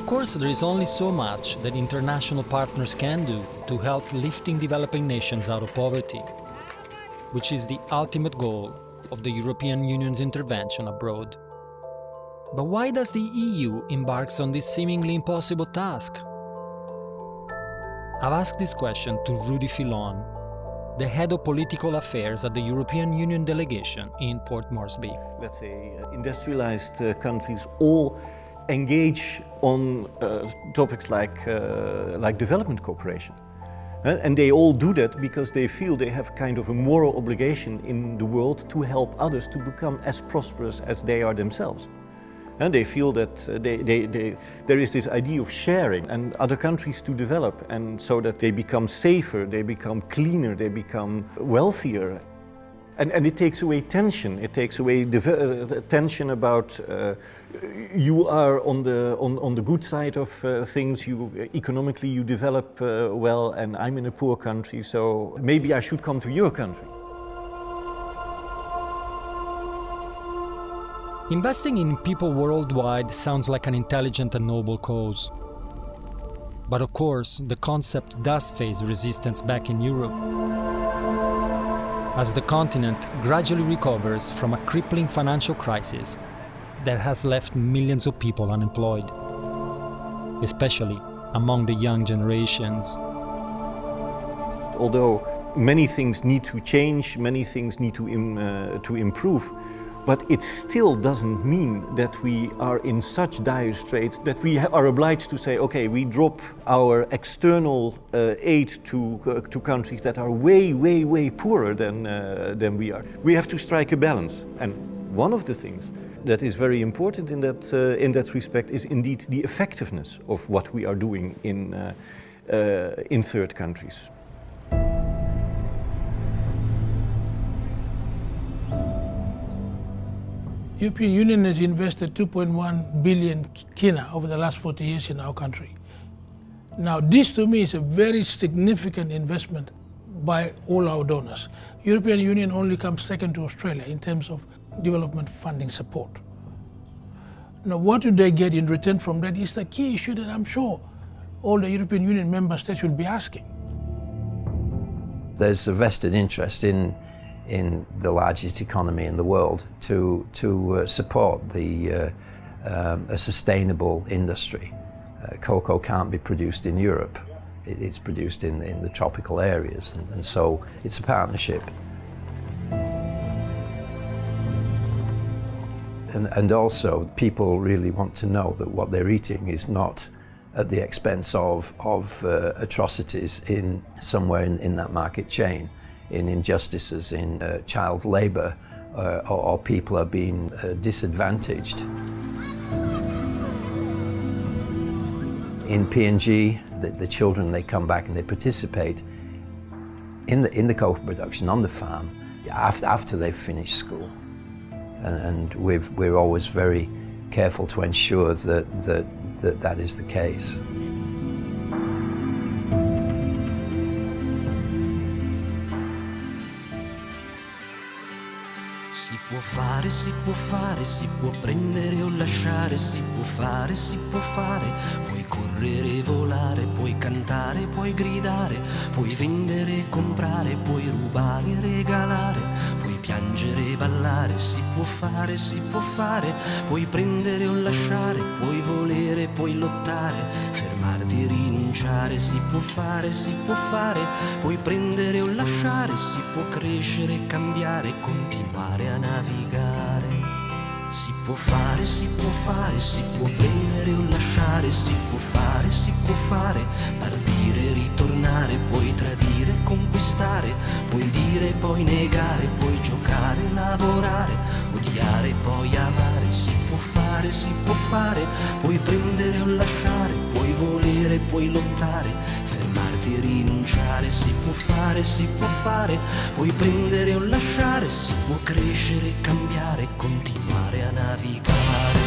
Of course, there is only so much that international partners can do to help lifting developing nations out of poverty, which is the ultimate goal of the European Union's intervention abroad. But why does the EU embark on this seemingly impossible task? I've asked this question to Rudy Filon, the head of political affairs at the European Union delegation in Port Moresby. Let's say industrialized countries all engage on topics like development cooperation. And they all do that because they feel they have kind of a moral obligation in the world to help others to become as prosperous as they are themselves. And they feel that there is this idea of sharing and other countries to develop, and so that they become safer, they become cleaner, they become wealthier. And it takes away tension. It takes away tension about you are on the good side of things. Economically you develop well, and I'm in a poor country, so maybe I should come to your country. Investing in people worldwide sounds like an intelligent and noble cause. But of course, the concept does face resistance back in Europe, as the continent gradually recovers from a crippling financial crisis that has left millions of people unemployed, especially among the young generations. Although many things need to change, many things need to improve, but it still doesn't mean that we are in such dire straits that we are obliged to say, okay, we drop our external aid to countries that are way poorer than we are. We have to strike a balance. And one of the things that is very important in that respect is indeed the effectiveness of what we are doing in third countries. European Union has invested 2.1 billion kina over the last 40 years in our country. Now, this to me is a very significant investment by all our donors. European Union only comes second to Australia in terms of development funding support. Now, what do they get in return from that is the key issue that I'm sure all the European Union member states will be asking. There's a vested interest in the largest economy in the world to support a sustainable industry. Cocoa can't be produced in Europe. It's produced in the tropical areas, and so it's a partnership. And also, people really want to know that what they're eating is not at the expense of atrocities somewhere in that market chain, in injustices, in child labour, or people are being disadvantaged. In PNG, the children, they come back and they participate in the cocoa production on the farm after they've finished school. And we're always very careful to ensure that is the case. Si può fare, si può prendere o lasciare, si può fare, puoi correre e volare, puoi cantare, puoi gridare, puoi vendere e comprare, puoi rubare e regalare, puoi piangere e ballare, si può fare, puoi prendere o lasciare, puoi volere, puoi lottare, fermarti e rinunciare, si può fare, puoi prendere o lasciare, si può crescere, cambiare, continuare a navigare. Si può fare, si può prendere o lasciare, si può fare, partire, ritornare, puoi tradire, conquistare, puoi dire, poi negare, puoi giocare, lavorare, odiare, poi amare, si può fare, puoi prendere o lasciare, puoi volere, puoi lottare, fermarti e rinunciare, si può fare, puoi prendere o lasciare, si può crescere, cambiare, continuare a navigare.